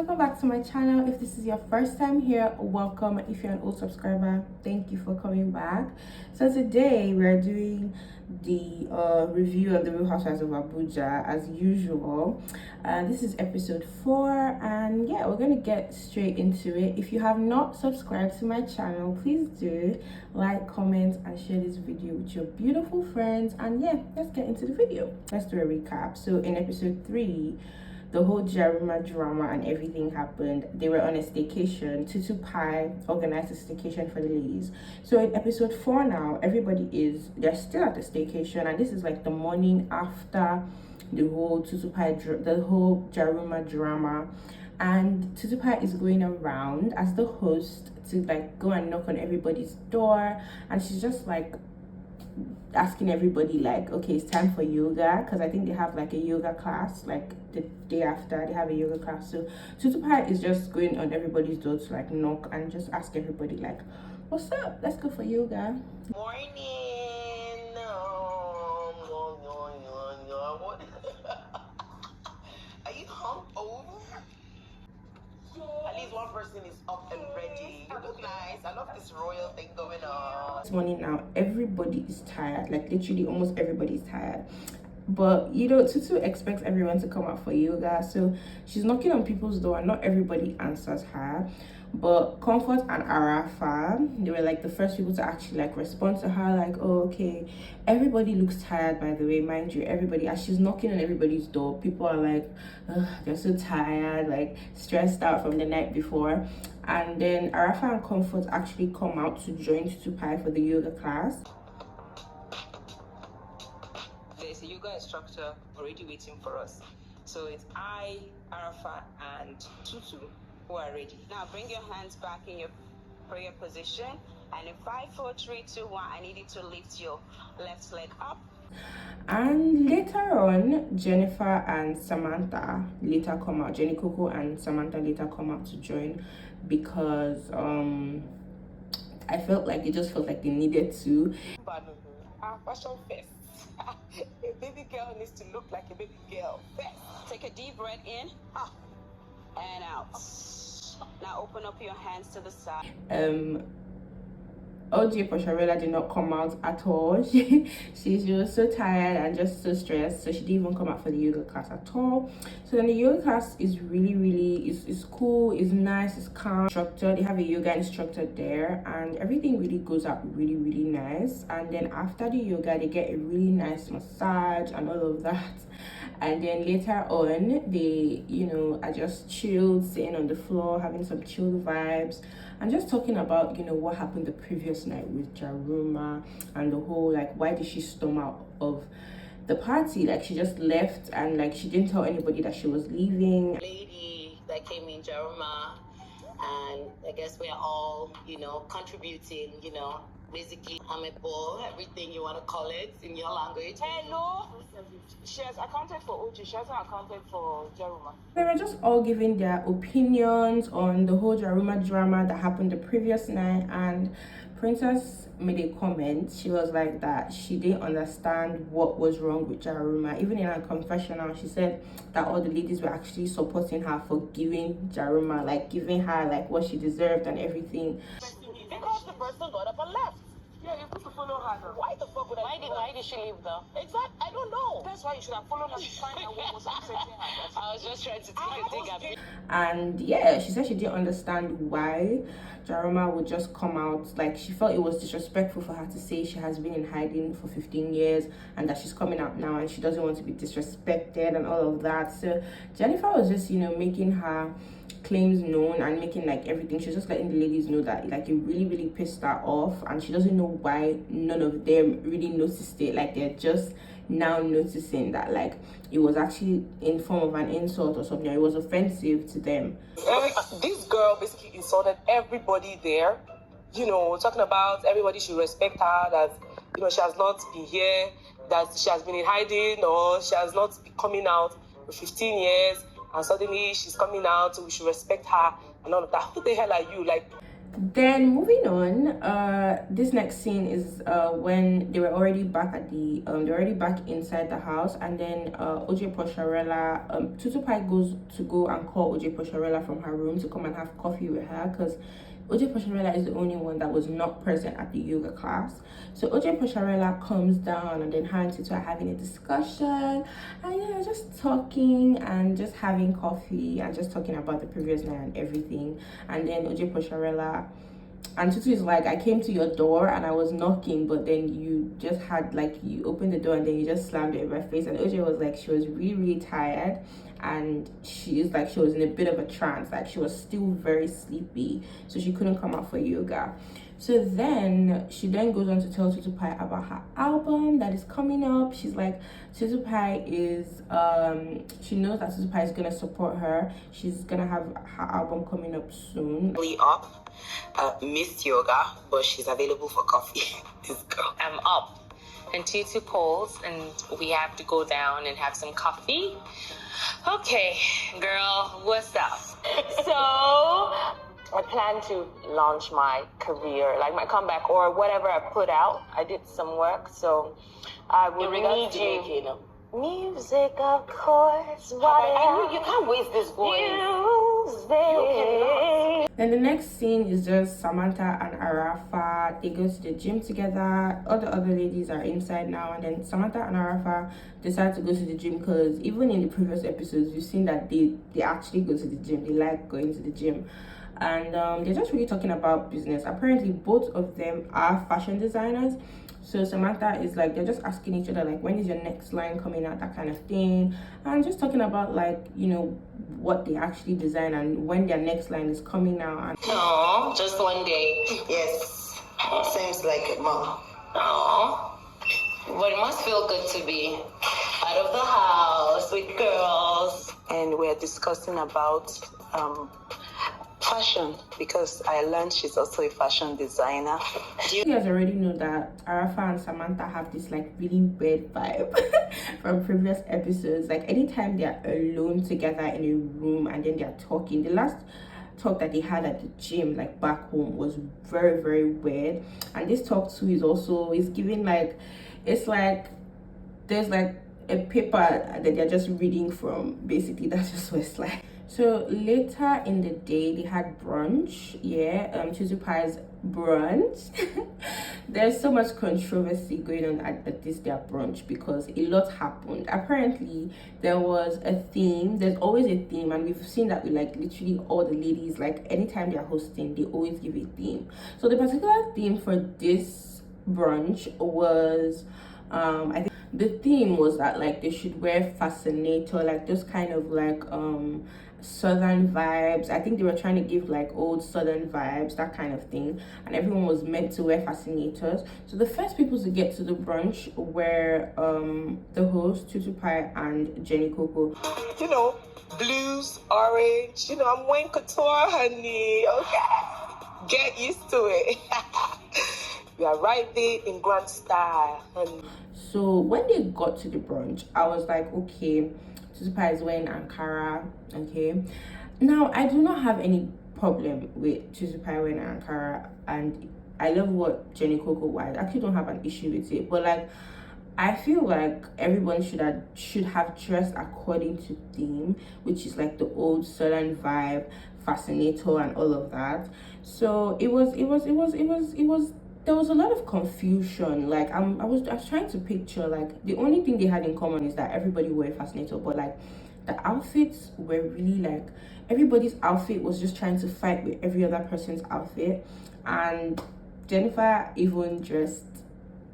welcome back to my channel. If this is your first time here, welcome. If you're an old subscriber, thank you for coming back. So today we're doing the review of the Real Housewives of Abuja as usual. This is episode 4, and yeah, we're gonna get straight into it. If you have not subscribed to my channel, please do like, comment, and share this video with your beautiful friends. And yeah, let's get into the video. Let's do a recap. So in episode 3, the whole Jaruma drama and everything happened. They were on a staycation. Tutu organized a staycation for the ladies. So in episode 4 now, they're still at the staycation, and this is like the morning after the whole the whole Jaruma drama. And Tutu is going around as the host to like go and knock on everybody's door, and she's just like asking everybody like, okay, it's time for yoga, because I think they have like a yoga class like the day after. They have a yoga class. So Tutu is just going on everybody's door to like knock and just ask everybody like, what's up, let's go for yoga. Morning. Are you hungover? At least one person is up and ready. You look nice. I love this royal thing going on. This morning now, everybody is tired. Like literally almost everybody is tired. But you know, Tutu expects everyone to come out for yoga. So she's knocking on people's door and not everybody answers her. But Comfort and Arafa, they were like the first people to actually like respond to her, like, oh, okay, everybody looks tired, by the way, mind you. Everybody, as she's knocking on everybody's door, people are like, they're so tired, like stressed out from the night before. And then Arafa and Comfort actually come out to join Tutu for the yoga class. There's a yoga instructor already waiting for us. So it's I, Arafa, and Tutu who are ready. Now bring your hands back in your prayer position, and in 5, 4, 3, 2, 1, I need you to lift your left leg up. And later on, Jennifer and Samantha later come out. Jenny Coco and Samantha later come out to join, because I felt like it just felt like they needed to. But fashion first. A baby girl needs to look like a baby girl first. Take a deep breath in and out. Now open up your hands to the side. OJ Posharela did not come out at all. She was so tired and just so stressed, so she didn't even come out for the yoga class at all. So then the yoga class is really it's cool, it's nice, it's calm. They have a yoga instructor there, and everything really goes out really nice. And then after the yoga, they get a really nice massage and all of that. And then later on, they, are just chilled, sitting on the floor, having some chilled vibes, and just talking about, what happened the previous night with Jaruma and the whole, like, why did she storm out of the party? Like, she just left, and, like, she didn't tell anybody that she was leaving. Lady that came in, Jaruma, and I guess we're all, contributing, basically amicable, everything you want to call it in your language. Hello. She has accounted for OG. She hasn't accounted for Jaruma. They were just all giving their opinions on the whole Jaruma drama that happened the previous night, and Princess made a comment. She was like that she didn't understand what was wrong with Jaruma. Even in her confessional, she said that all the ladies were actually supporting her for giving Jaruma, like giving her like what she deserved and everything. Because the person got up and left. Yeah, you're supposed to follow her now. Why the fuck would I? Why did she leave though? Exactly, I don't know. That's why you should have followed her to find out what was upsetting her. I was just trying to take a dig at. And yeah, she said she didn't understand why Jaruma would just come out. Like, she felt it was disrespectful for her to say she has been in hiding for 15 years and that she's coming out now and she doesn't want to be disrespected and all of that. So Jennifer was just, making her claims known and making like everything. She's just letting the ladies know that like it really pissed her off, and she doesn't know why none of them really noticed it. Like, they're just now noticing that like it was actually in form of an insult or something. It was offensive to them. This girl basically insulted everybody there, talking about everybody should respect her, that she has not been here, that she has been in hiding, or she has not been coming out for 15 years, and suddenly she's coming out, so we should respect her and all of that. Who the hell are you? Like, Then moving on, this next scene is when they were already back at the they're already back inside the house, and then OJ Posharella, Tutu Pie goes to go and call OJ Posharella from her room to come and have coffee with her, because OJ Posharella is the only one that was not present at the yoga class. So OJ Posharella comes down, and then her and Tutu are having a discussion, and just talking and just having coffee and just talking about the previous night and everything. And then OJ Posharella and Tutu is like, I came to your door and I was knocking, but then you just had like, you opened the door and then you just slammed it in my face. And OJ was like, she was really, really tired, and she is like, she was in a bit of a trance, like she was still very sleepy, so she couldn't come out for yoga. So then she then goes on to tell Tutu Pie about her album that is coming up. She's like, Tutu Pie is she knows that Tutu Pie is gonna support her. She's gonna have her album coming up soon. Up, missed yoga, but she's available for coffee. This girl. I'm up and Tutu calls and we have to go down and have some coffee. Okay, girl, what's up? So I plan to launch my career, like my comeback or whatever I put out. I did some work, so I would need you. Music, of course. What you can't waste this voice. Then the next scene is just Samantha and Arafa. They go to the gym together. All the other ladies are inside now, and then Samantha and Arafa decide to go to the gym, because even in the previous episodes we've seen that they actually go to the gym. They like going to the gym, and they're just really talking about business. Apparently both of them are fashion designers. So Samantha is like, they're just asking each other like, when is your next line coming out, that kind of thing, and just talking about like, you know, what they actually design and when their next line is coming out. And No, just one day. Yes, seems like it, Mom. Oh, but it must feel good to be out of the house with girls. And we're discussing about fashion, because I learned she's also a fashion designer. you guys already know that Arafa and Samantha have this like really weird vibe from previous episodes. Like anytime they're alone together in a room and then they're talking, the last talk that they had at the gym like back home was very, very weird. And this talk too is giving like, it's like there's like a paper that they're just reading from. Basically that's just what it's like. So later in the day they had brunch. Tutu Pie's brunch. There's so much controversy going on at this their brunch, because a lot happened. Apparently there was a theme. There's always a theme, and we've seen that with like literally all the ladies, like anytime they're hosting they always give a theme. So the particular theme for this brunch was I think the theme was that like they should wear fascinator, like those kind of like southern vibes. I think they were trying to give like old southern vibes, that kind of thing, and everyone was meant to wear fascinators. So the first people to get to the brunch were the host Tutu Pie and Jenny Coco. You know, blues, orange, you know, I'm wearing couture, honey. Okay, get used to it. We are right there in grand style, honey. So when they got to the brunch, I was like, okay, Tutu Pie is wearing Ankara. Okay, now I do not have any problem with Tutu Pie wearing Ankara, and I love what Jenny Coco wears. I actually don't have an issue with it, but like I feel like everyone should have dressed according to theme, which is like the old southern vibe, fascinator and all of that. So it was there was a lot of confusion. Like I was trying to picture, like the only thing they had in common is that everybody wore a fascinator, but like the outfits were really like, everybody's outfit was just trying to fight with every other person's outfit. And Jennifer even dressed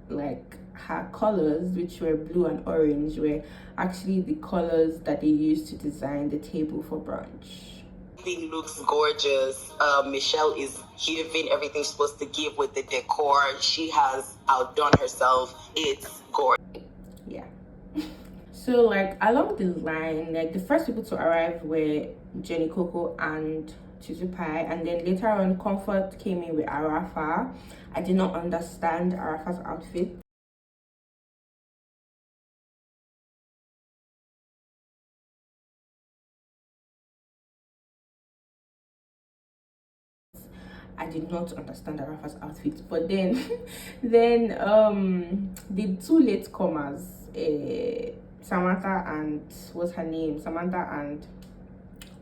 like, her colors, which were blue and orange, were actually the colors that they used to design the table for brunch. Everything looks gorgeous. Michelle is giving everything she's supposed to give with the decor. She has outdone herself. It's gorgeous. Yeah. So like along the line, like the first people to arrive were Jenny Coco and Tutu Pie, and then later on Comfort came in with Arafa. I did not understand Arafa's outfit. I did not understand Arafa's outfit. But then then the two latecomers, Samantha and what's her name? Samantha and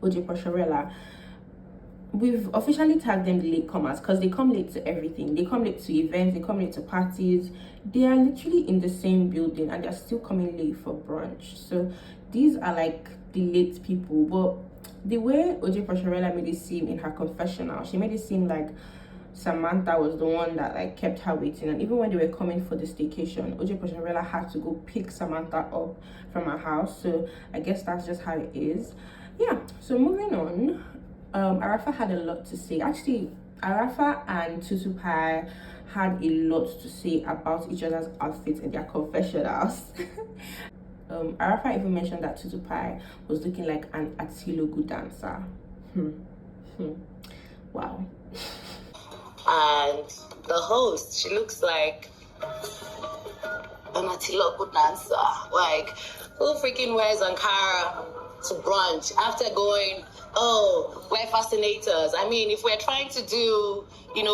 OJ Posharella, we've officially tagged them the latecomers because they come late to everything. They come late to events, they come late to parties. They are literally in the same building and they're still coming late for brunch. So these are like the late people. But the way OJ Posharella made it seem in her confessional, she made it seem like Samantha was the one that like kept her waiting. And even when they were coming for the staycation, OJ Posharella had to go pick Samantha up from her house. So I guess that's just how it is. Yeah, so moving on. Arafa had a lot to say. Actually, Arafa and Tutu Pie had a lot to say about each other's outfits in their confessionals. Arafa even mentioned that Tutu Pie was looking like an Atilogu dancer. Wow. And the host, she looks like an Atilogu dancer. Like, who freaking wears Ankara to brunch after going, oh, we're fascinators? I mean, if we're trying to do,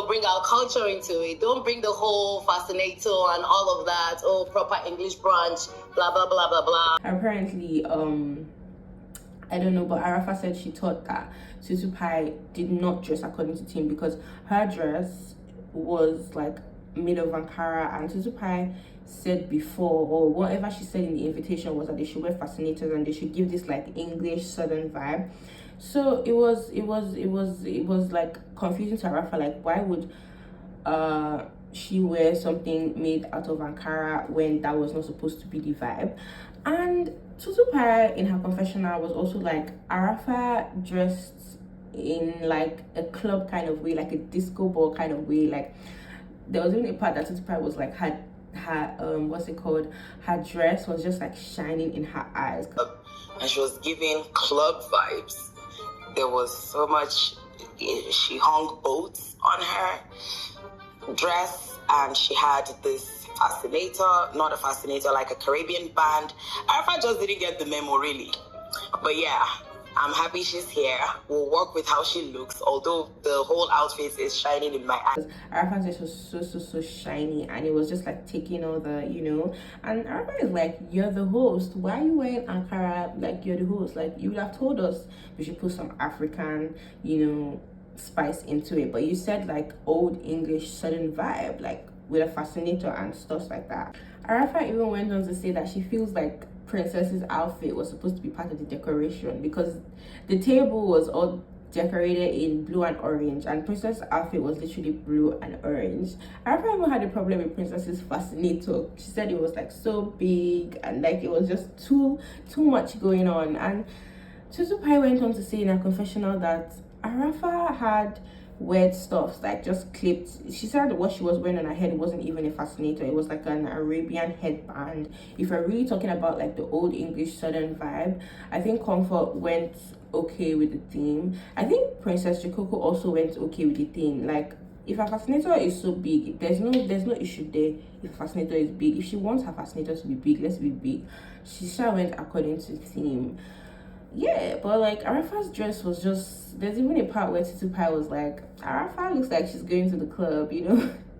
bring our culture into it, don't bring the whole fascinator and all of that, oh, proper English brunch, blah, blah, blah, blah, blah. Apparently, I don't know, but Arafa said she thought that Tutu Pie did not dress according to theme because her dress was like made of Ankara, and Tutu Pie said before, or whatever she said in the invitation, was that they should wear fascinators and they should give this like English southern vibe. So it was like confusing to Arafa, like why would she wear something made out of Ankara when that was not supposed to be the vibe. And Tutu Pie in her confessional was also like, Arafa dressed in like a club kind of way, like a disco ball kind of way. Like there was even a part that Tutu Pie was like her what's it called, her dress was just like shining in her eyes, and she was giving club vibes. There was so much, she hung boats on her dress, and she had this fascinator, not a fascinator, like a Caribbean band. Arafa just didn't get the memo really. But yeah, I'm happy she's here. We'll work with how she looks, although the whole outfit is shining in my eyes. Arafa's dress was so shiny, and it was just like taking all the, and Arafa is like, you're the host, why are you wearing Ankara? Like, you're the host, like you would have told us we should put some African, spice into it, but you said like old English southern vibe, like with a fascinator and stuff like that. Arafa even went on to say that she feels like Princess's outfit was supposed to be part of the decoration because the table was all decorated in blue and orange, and Princess's outfit was literally blue and orange. Arafa even had a problem with Princess's fascinator. She said it was like so big and like it was just too much going on. And Tutu Pie went on to say in her confessional that Arafa had weird stuff, like just clipped. She said what she was wearing on her head wasn't even a fascinator, it was like an Arabian headband. If we're really talking about like the old English southern vibe, I think Comfort went okay with the theme. I think Princess Jikoko also went okay with the theme. Like if a fascinator is so big, there's no issue there. If a fascinator is big, if she wants her fascinator to be big, let's be big. She sure went according to theme. Yeah, but like Arafa's dress was just, there's even a part where Tutu Pie was like, Arafa looks like she's going to the club,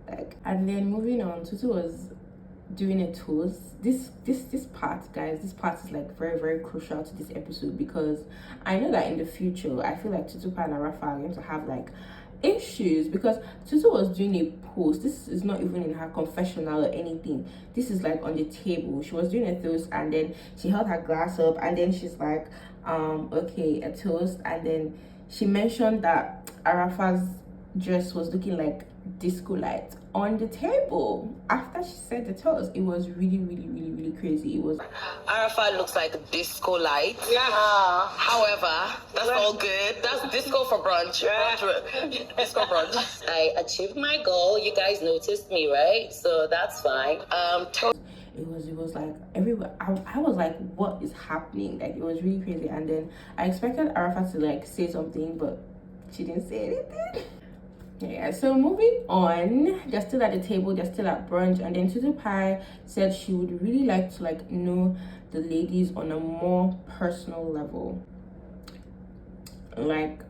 like. And then moving on, Tutu was doing a toast. This part, guys, this part is like very, very crucial to this episode because I know that in the future I feel like Tutu Pie and Arafa are going to have like issues because Tutu was doing a post. This is not even in her confessional or anything. This is like on the table. She was doing a toast and then she held her glass up and then she's like, okay, a toast, and then she mentioned that Arafa's dress was looking like disco light on the table. After she said the toast, it was really, really, really, really crazy. It was Arafa looks like a disco light. Yeah. However, that's all good. That's disco for brunch. Brunch. Disco brunch. I achieved my goal. You guys noticed me, right? So that's fine. It was like everywhere. I was like, what is happening? Like it was really crazy. And then I expected Arafa to like say something, but she didn't say anything. Yeah, so moving on, they're still at the table, they're still at brunch, and then Tutu Pie said she would really like to like know the ladies on a more personal level. Like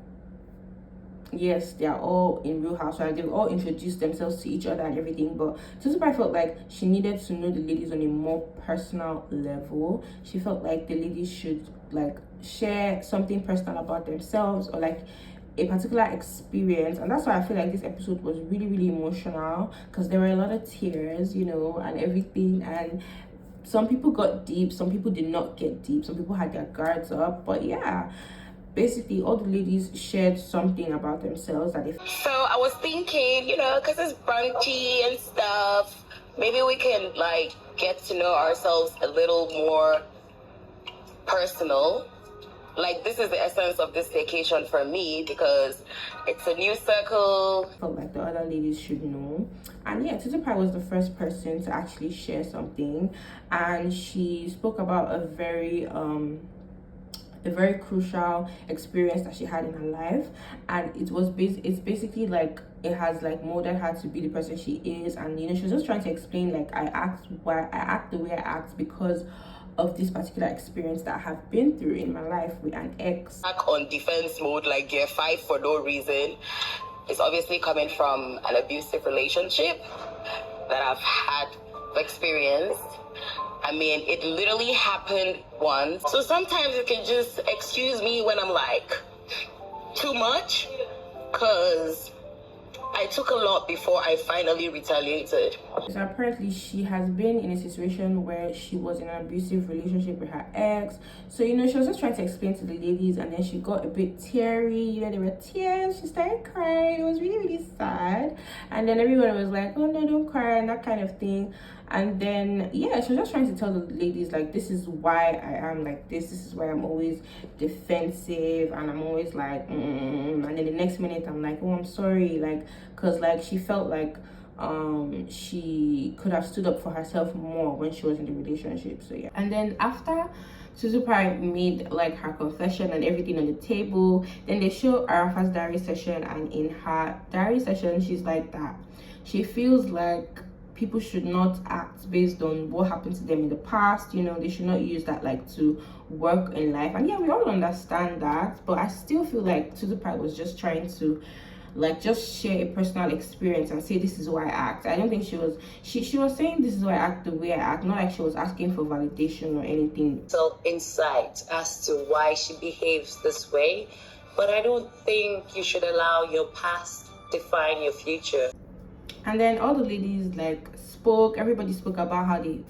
yes, they are all in Real Housewives. They've all introduced themselves to each other and everything, but Tutu felt like she needed to know the ladies on a more personal level. She felt like the ladies should like share something personal about themselves, or like a particular experience. And that's why I feel like this episode was really, really emotional, because there were a lot of tears, you know, and everything. And some people got deep, some people did not get deep, some people had their guards up. But yeah, basically all the ladies shared something about themselves that they So I was thinking, because it's brunchy and stuff, maybe we can like get to know ourselves a little more personal. Like, this is the essence of this vacation for me, because it's a new circle. felt like the other ladies should know. And yeah, Tutu was the first person to actually share something, and she spoke about a very crucial experience that she had in her life. And it's basically like it has like molded her to be the person she is. And she was just trying to explain, like, I act the way I act because of this particular experience that I have been through in my life with an ex. Back on defense mode, like gear 5 for no reason. It's obviously coming from an abusive relationship that I've had experienced. I mean, it literally happened once. So sometimes you can just excuse me when I'm like too much, because I took a lot before I finally retaliated. So apparently she has been in a situation where she was in an abusive relationship with her ex. So she was just trying to explain to the ladies, and then she got a bit teary. There were tears. She started crying. It was really, really sad. And then everyone was like, oh no, don't cry, and that kind of thing. And then yeah, she was just trying to tell the ladies, like, this is why I am like this is why I'm always defensive, and I'm always like and then the next minute I'm like, oh, I'm sorry, like, because like she felt like she could have stood up for herself more when she was in the relationship. So yeah. And then after Tutu made like her confession and everything on the table, then they show Arafa's diary session, and in her diary session she's like that she feels like people should not act based on what happened to them in the past. They should not use that like to work in life. And yeah, we all understand that, but I still feel like Tutu was just trying to like just share a personal experience and say, this is why I act. I don't think she was saying this is why I act the way I act, not like she was asking for validation or anything. Insight as to why she behaves this way, but I don't think you should allow your past define your future. And then all the ladies like spoke. Everybody spoke about how they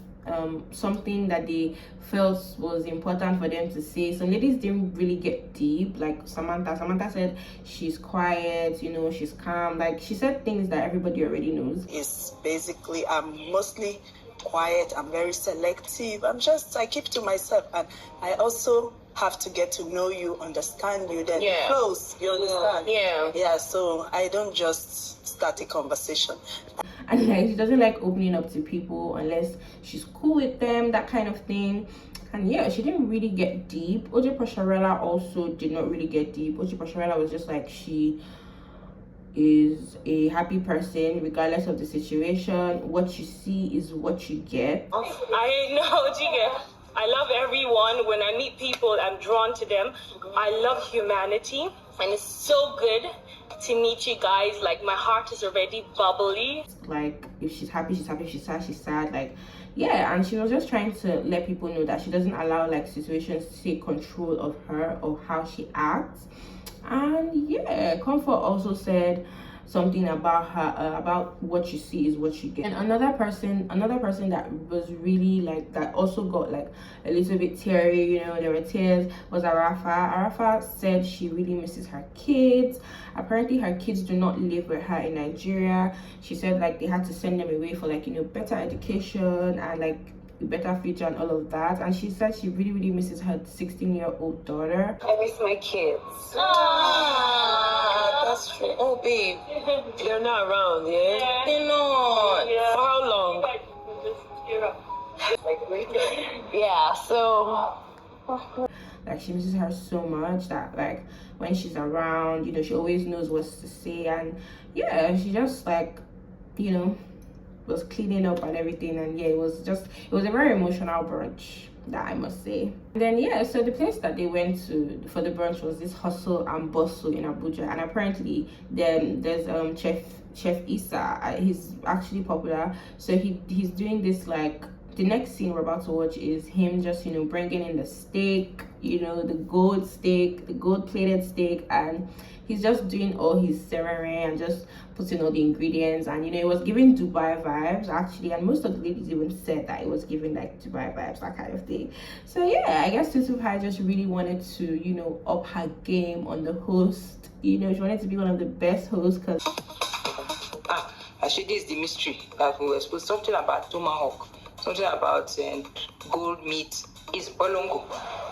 something that they felt was important for them to say. So ladies didn't really get deep. Like Samantha said she's quiet, she's calm. Like, she said things that everybody already knows. It's basically, I'm mostly quiet, I'm very selective, I keep to myself, and I also have to get to know you, understand you, then close, you understand? Yeah, so I don't just start a conversation. And like, she doesn't like opening up to people unless she's cool with them, that kind of thing. And yeah, she didn't really get deep. OJ Pasharela also did not really get deep. OJ Pasharela was just like, she is a happy person regardless of the situation. What you see is what you get. I know, Jiga. I love everyone. When I meet people, I'm drawn to them. I love humanity, and it's so good to meet you guys. Like, my heart is already bubbly. Like, if she's happy, she's happy. If she's sad, she's sad. Like, yeah. And she was just trying to let people know that she doesn't allow like situations to take control of her or how she acts. And yeah, Comfort also said something about her about what you see is what you get. And another person that was really like, that also got like a little bit teary, there were tears, was Arafa said she really misses her kids. Apparently her kids do not live with her in Nigeria. She said like they had to send them away for like better education and like a better future and all of that. And she said she really, really misses her 16-year-old daughter. I miss my kids. That's true. Oh, babe, They're not around, yeah? they're not. For how long? Yeah, so Like, she misses her so much that like when she's around, she always knows what to say. And yeah, she just like was cleaning up and everything. And yeah, it was a very emotional brunch. that I must say. And then yeah, so the place that they went to for the brunch was this hustle and bustle in Abuja, and apparently then there's Chef Issa. He's actually popular, so he's doing this like. The next scene we're about to watch is him just, you know, bringing in the steak, you know, the gold steak, the gold plated steak, and he's just doing all his ceremony and just putting all the ingredients. And you know, it was giving Dubai vibes actually, and most of the ladies even said that it was giving like Dubai vibes, that kind of thing. So yeah, I guess Tutu just really wanted to, you know, up her game on the host. You know, she wanted to be one of the best hosts because actually this is the mystery that we were supposed something about tomahawk. Something about gold meat is bolongo.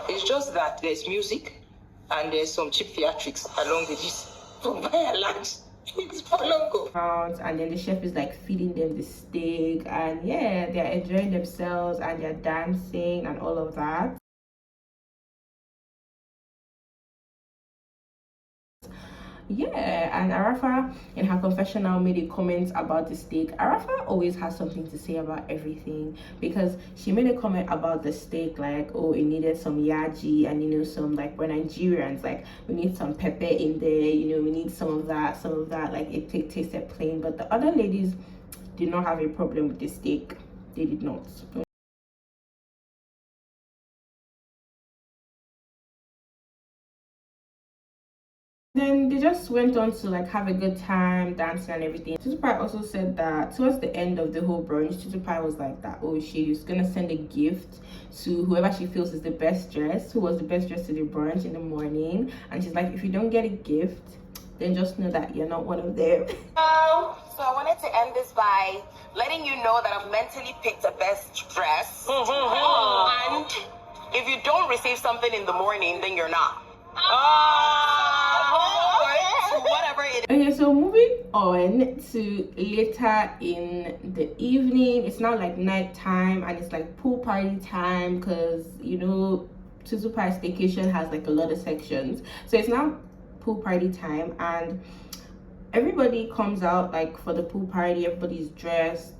It's just that there's music and there's some cheap theatrics along with this. So by and large, it's bolongo. And then the chef is like feeding them the steak, and yeah, they're enjoying themselves and they're dancing and all of that. Yeah, and Arafa in her confessional made a comment about the steak. Arafa always has something to say about everything, because she made a comment about the steak like, oh, it needed some yaji, and you know, some like, we're Nigerians, like we need some pepper in there, you know, we need some of that, like it tasted plain. But the other ladies did not have a problem with the steak. They did not. Then they just went on to like have a good time dancing and everything. Tutu also said that towards the end of the whole brunch, Tutu was like that, oh, she's gonna send a gift to whoever she feels is the best dressed, who was the best dressed to the brunch in the morning. And she's like, if you don't get a gift, then just know that you're not one of them. So I wanted to end this by letting you know that I've mentally picked the best dress. And if you don't receive something in the morning, then you're not. Whatever it is. Okay, so moving on to later in the evening. It's now like night time and it's like pool party time, because you know, Tutu staycation has like a lot of sections. So it's now pool party time and everybody comes out like for the pool party. Everybody's dressed.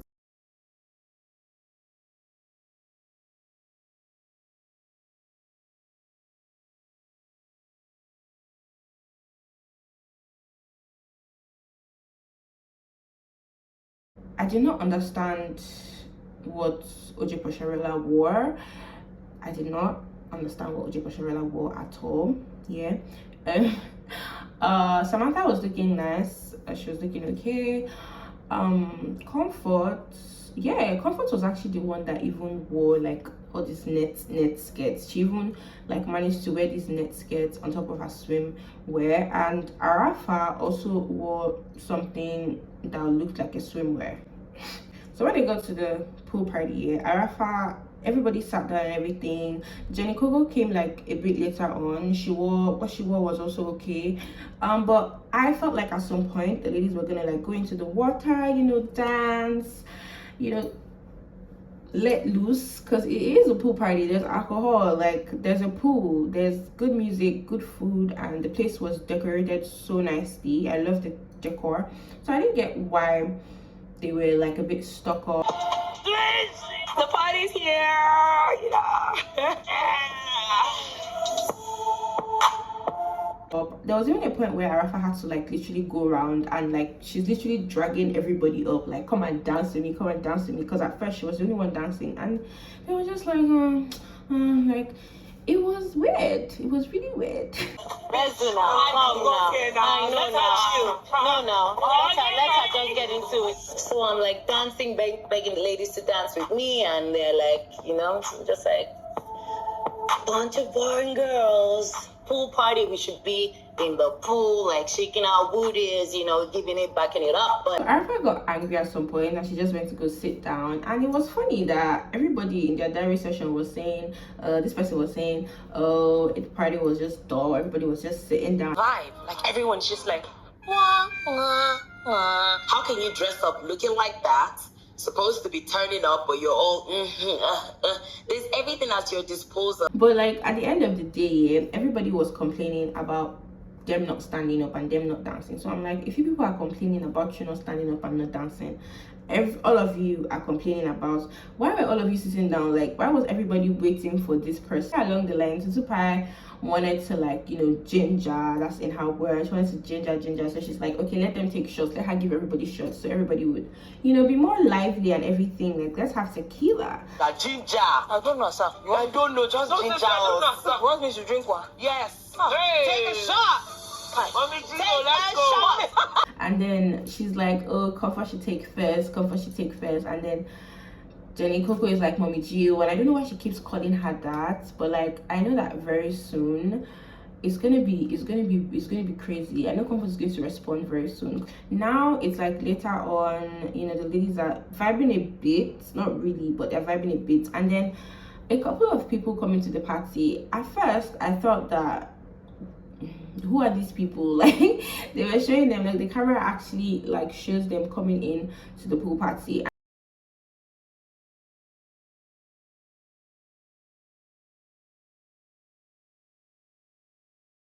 I did not understand what OJ Posharela wore. I did not understand what OJ Posharela wore at all. Yeah. Samantha was looking nice. She was looking okay. Comfort. Yeah, Comfort was actually the one that even wore like all these net skirts. She even like managed to wear these net skirts on top of her swimwear. And Arafa also wore something that looked like a swimwear. So when they got to the pool party, yeah, Arafa, everybody sat down and everything. Jenny Kogo came like a bit later on. She wore what she wore was also okay. But I felt like at some point the ladies were gonna like go into the water, you know, dance, you know, let loose, because it is a pool party. There's alcohol, like there's a pool, there's good music, good food, and the place was decorated so nicely. I love the decor, so I didn't get why they were like a bit stuck up. The party's here, you know. There was even a point where Arafa had to like literally go around and like she's literally dragging everybody up, like come and dance with me, come and dance with me, because at first she was the only one dancing and they were just like like it was weird. It was really weird. Rezuna, I know now. No. Let her just get into it. So I'm like dancing, begging the ladies to dance with me, and they're like, you know, just like bunch of boring girls. Pool party, we should be in the pool, like shaking our booties, you know, giving it, backing it up. But Arafa got angry at some point and she just went to go sit down. And it was funny that everybody in their diary session was saying, this person was saying, oh, the party was just dull. Everybody was just sitting down. Vibe, like everyone's just like, wah, wah, wah. How can you dress up looking like that? Supposed to be turning up, but you're all there's everything at your disposal. But like at the end of the day, everybody was complaining about them not standing up and them not dancing. So I'm like, if you people are complaining about you not standing up and not dancing, all of you are complaining about, why were all of you sitting down? Like, why was everybody waiting for this person? Along the line, Tutu wanted to, like, you know, ginger, that's in her word, she wanted to ginger, so she's like, okay, let them take shots, let her give everybody shots, so everybody would, you know, be more lively and everything. Like, let's have tequila. Ginger. I don't know, sir. I don't know, just ginger. You want me to drink one? Yes. Hey. Take a shot. Mommy, let's go. And then she's like, oh, Comfort should take first, and then Jenny Coco is like, Mommy Gio, and I don't know why she keeps calling her that, but like, I know that very soon it's gonna be crazy. I know Comfort is going to respond very soon. Now it's like later on, you know, the ladies are vibing a bit, not really, but they're vibing a bit, and then a couple of people coming to the party. At first I thought that, who are these people? Like, they were showing them, like, the camera actually like shows them coming in to the pool party.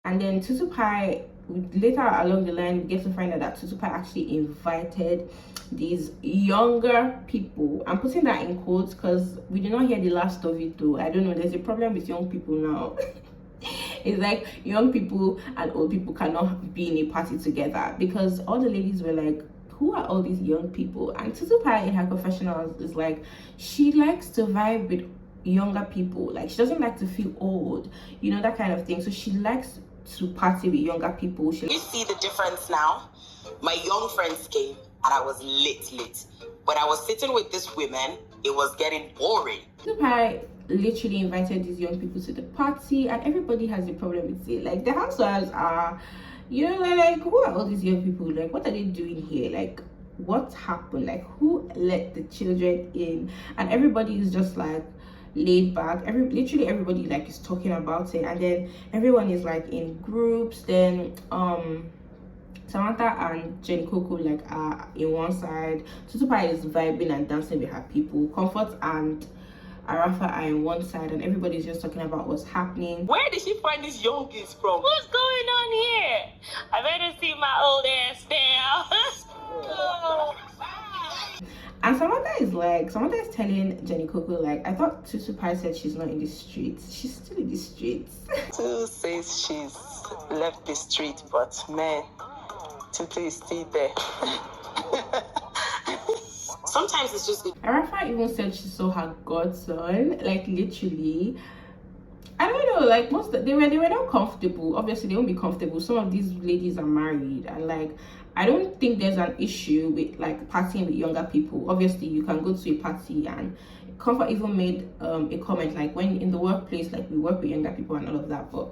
And then Tutu Pie, later along the line, we get to find out that Tutu Pie actually invited these younger people. I'm putting that in quotes because we did not hear the last of it though. I don't know, there's a problem with young people now. It's like young people and old people cannot be in a party together, because all the ladies were like, who are all these young people? And Tutu Pie in her confessionals is like, she likes to vibe with younger people. Like, she doesn't like to feel old, you know, that kind of thing. So she likes to party with younger people. You see the difference now? My young friends came and I was lit. When I was sitting with these women, it was getting boring. Tutu Pie literally invited these young people to the party, and everybody has a problem with it. Like, the housewives are, you know, like, who are all these young people? Like, what are they doing here? Like, what happened? Like, who let the children in? And everybody is just like laid back. Literally everybody like is talking about it, and then everyone is like in groups. Then Samantha and Jenny Coco like are in one side, Tutu Pie is vibing and dancing with her people, Comfort and Arafa are in one side, and everybody's just talking about what's happening. Where did she find these young kids from? What's going on here? I better see my old ass down. And Samantha is telling Jenny Coco, like, I thought Tutu Pie said she's not in the streets. She's still in the streets. Tutu says she's left the street, but man, Tutu is still there. Sometimes it's just... Arafa even said she saw her godson, like, literally. I don't know, like, they were not comfortable. Obviously they won't be comfortable. Some of these ladies are married, and like, I don't think there's an issue with like partying with younger people. Obviously you can go to a party, and Comfort even made a comment like, when in the workplace, like, we work with younger people and all of that, but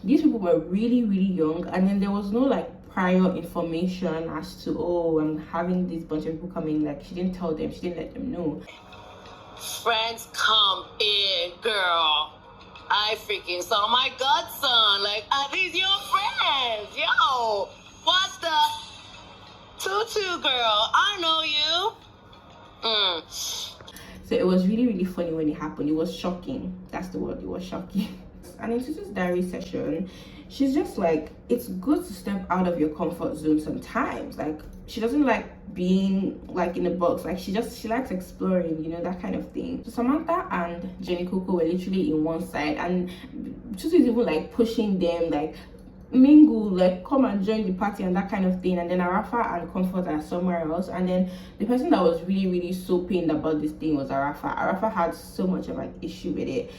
these people were really young, and then there was no like prior information as to, oh, I'm having this bunch of people coming. Like, she didn't tell them, she didn't let them know. Friends come in, girl. I freaking saw my godson. Like, are these your friends? Yo, what's the Tutu girl? I know you. So it was really funny when it happened. It was shocking. That's the word. It was shocking. And in Tutu's diary session, she's just like, it's good to step out of your comfort zone sometimes. Like, she doesn't like being like in a box. Like, she likes exploring, you know, that kind of thing. So Samantha and Jenny Coco were literally in one side, and Tutu is even like pushing them, like, mingle, like, come and join the party and that kind of thing. And then Arafa and Comfort are somewhere else, and then the person that was really so pained about this thing was Arafa. Arafa had so much of an issue with it.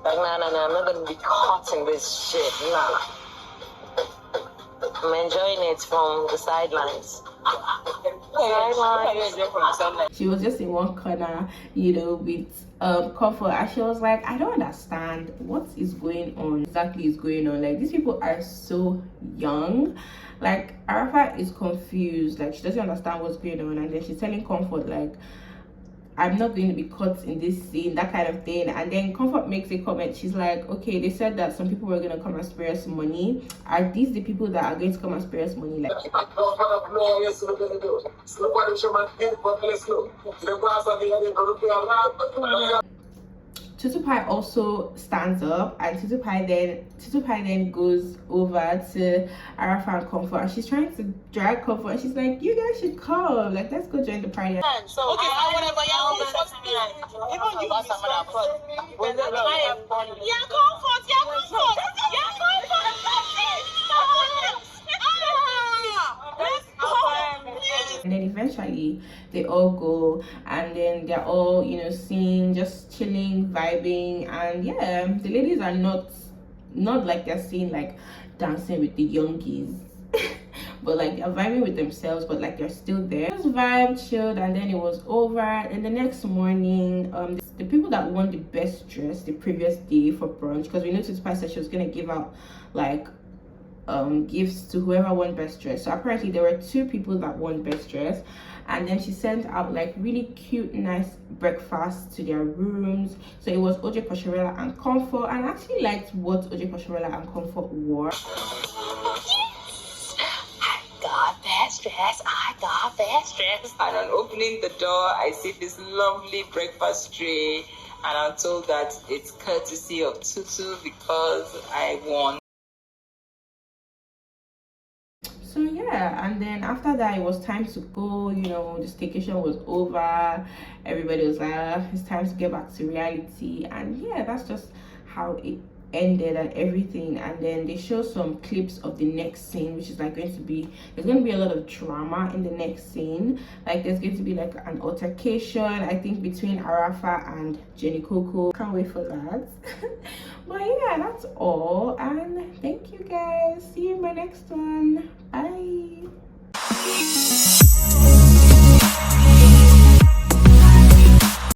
Like, nah, I'm not gonna be caught in this shit, nah. I'm enjoying it from the sidelines. She was just in one corner, you know, with Comfort, and she was like, I don't understand what is going on. Exactly is going on. Like, these people are so young. Like, Arafa is confused, like, she doesn't understand what's going on, and then she's telling Comfort like, I'm not going to be caught in this scene, that kind of thing. And then Comfort makes a comment. She's like, okay, they said that some people were going to come and spare us money. Are these the people that are going to come and spare us money? Like, Tutu Pie also stands up, and Tutu Pie then goes over to Arafa and Comfort, and she's trying to drag Comfort, and she's like, you guys should come, like, let's go join the party. So okay, whatever. Even you and then eventually they all go, and then they're all, you know, singing, just chilling, vibing, and yeah, the ladies are not like they're seen like dancing with the youngies but like they're vibing with themselves, but like they're still there. Just vibe, chilled, and then it was over. And the next morning, the people that won the best dress the previous day for brunch, because we noticed Pastor she was gonna give out like gifts to whoever won best dress. So apparently there were 2 people that won best dress, and then she sent out like really cute, nice breakfast to their rooms. So it was OJ Poshorella and Comfort, and I actually liked what OJ Poshorella and Comfort wore. I got best dress. And on opening the door, I see this lovely breakfast tray, and I'm told that it's courtesy of Tutu because I won. So yeah, and then after that it was time to go. You know, the staycation was over, everybody was like, it's time to get back to reality. And yeah, that's just how it ended and everything. And then they show some clips of the next scene, which is like there's going to be a lot of drama in the next scene. Like there's going to be like an altercation, I think, between Arafa and Jenny Coco. Can't wait for that. But yeah, that's all, and thank you guys. See you in my next one. Bye.